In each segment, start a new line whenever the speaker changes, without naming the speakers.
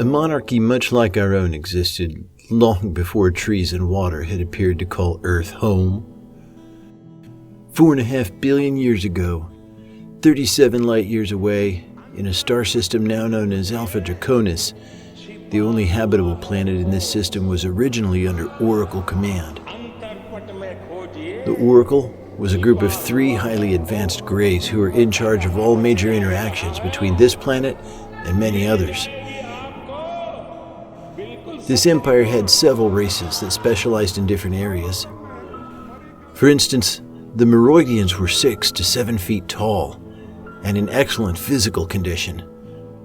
A monarchy much like our own existed long before trees and water had appeared to call Earth home. 4.5 billion years ago, 37 light years away, in a star system now known as Alpha Draconis, the only habitable planet in this system was originally under Oracle command. The Oracle was a group of 3 highly advanced Greys who were in charge of all major interactions between this planet and many others. This empire had several races that specialized in different areas. For instance, the Meroidians were 6 to 7 feet tall and in excellent physical condition,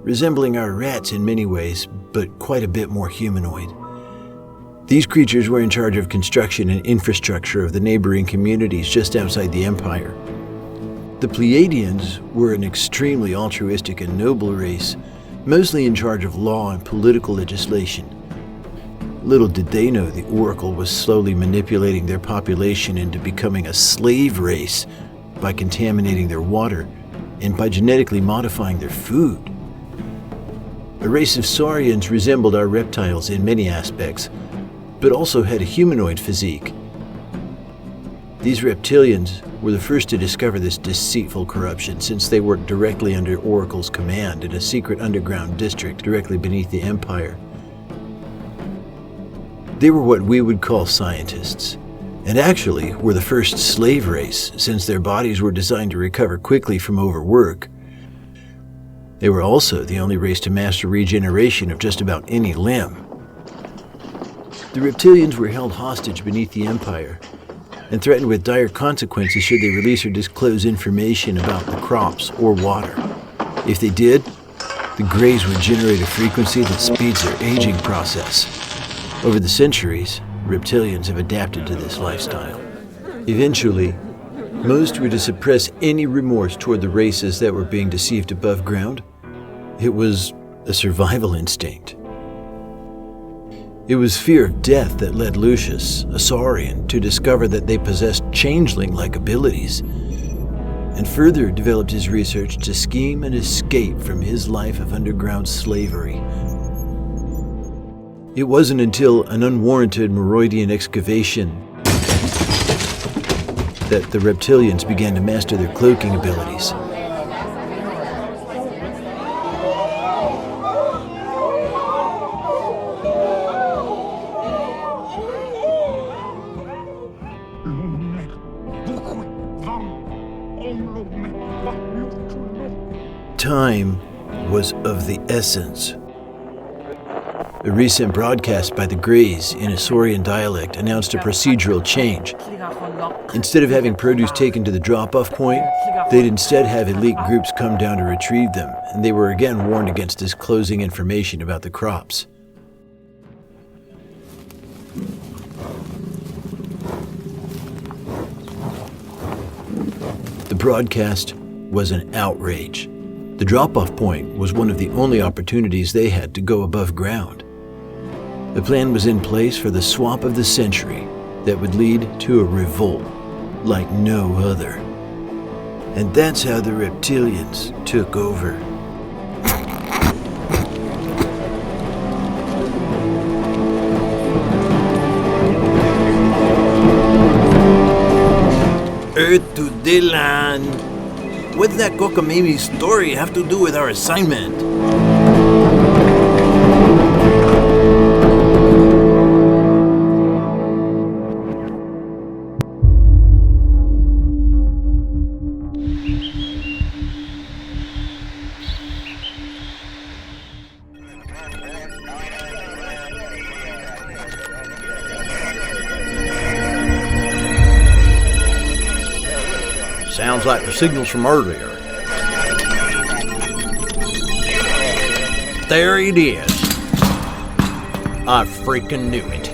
resembling our rats in many ways, but quite a bit more humanoid. These creatures were in charge of construction and infrastructure of the neighboring communities just outside the empire. The Pleiadians were an extremely altruistic and noble race, mostly in charge of law and political legislation. Little did they know the Oracle was slowly manipulating their population into becoming a slave race by contaminating their water and by genetically modifying their food. A race of Saurians resembled our reptiles in many aspects, but also had a humanoid physique. These reptilians were the first to discover this deceitful corruption, since they worked directly under Oracle's command in a secret underground district directly beneath the Empire. They were what we would call scientists, and actually were the first slave race, since their bodies were designed to recover quickly from overwork. They were also the only race to master regeneration of just about any limb. The reptilians were held hostage beneath the Empire and threatened with dire consequences should they release or disclose information about the crops or water. If they did, the Greys would generate a frequency that speeds their aging process. Over the centuries, reptilians have adapted to this lifestyle. Eventually, most were to suppress any remorse toward the races that were being deceived above ground. It was a survival instinct. It was fear of death that led Lucius, a Saurian, to discover that they possessed changeling-like abilities, and further developed his research to scheme and escape from his life of underground slavery. It wasn't until an unwarranted Meroidian excavation that the reptilians began to master their cloaking abilities. Time was of the essence. A recent broadcast by the Greys in a Saurian dialect announced a procedural change. Instead of having produce taken to the drop-off point, they'd instead have elite groups come down to retrieve them, and they were again warned against disclosing information about the crops. The broadcast was an outrage. The drop-off point was one of the only opportunities they had to go above ground. The plan was in place for the swap of the century that would lead to a revolt like no other. And that's how the reptilians took over. Earth to the land. What's that cockamamie story have to do with our assignment? Sounds like the signals from earlier. There it is. I freaking knew it.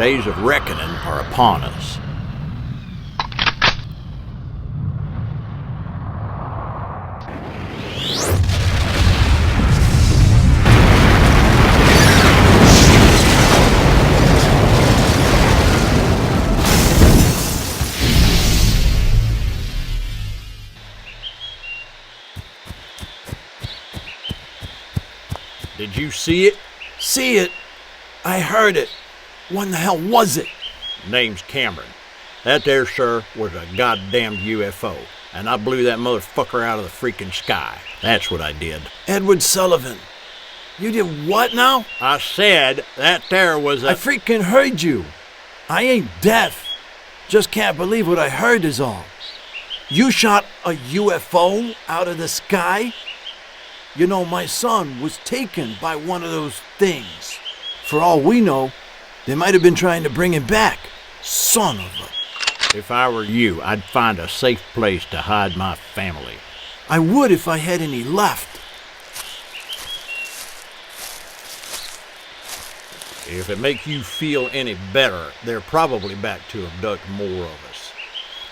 days of reckoning are upon us. Did you see it?
See it? I heard it. What in the hell was it?
Name's Cameron. That there, sir, was a goddamned UFO, and I blew that motherfucker out of the freaking sky. That's what I did.
Edward Sullivan. You did what now?
I said that there was
I freaking heard you. I ain't deaf. Just can't believe what I heard is all. You shot a UFO out of the sky? You know, my son was taken by one of those things. For all we know, they might have been trying to bring him back. Son of a...
If I were you, I'd find a safe place to hide my family.
I would if I had any left.
If it makes you feel any better, they're probably back to abduct more of us.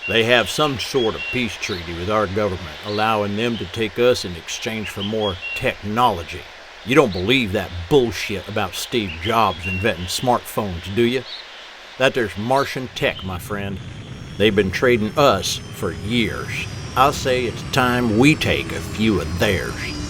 They have some sort of peace treaty with our government, allowing them to take us in exchange for more technology. You don't believe that bullshit about Steve Jobs inventing smartphones, do you? That there's Martian tech, my friend. They've been trading us for years. I'll say it's time we take a few of theirs.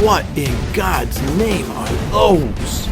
What in God's name are those?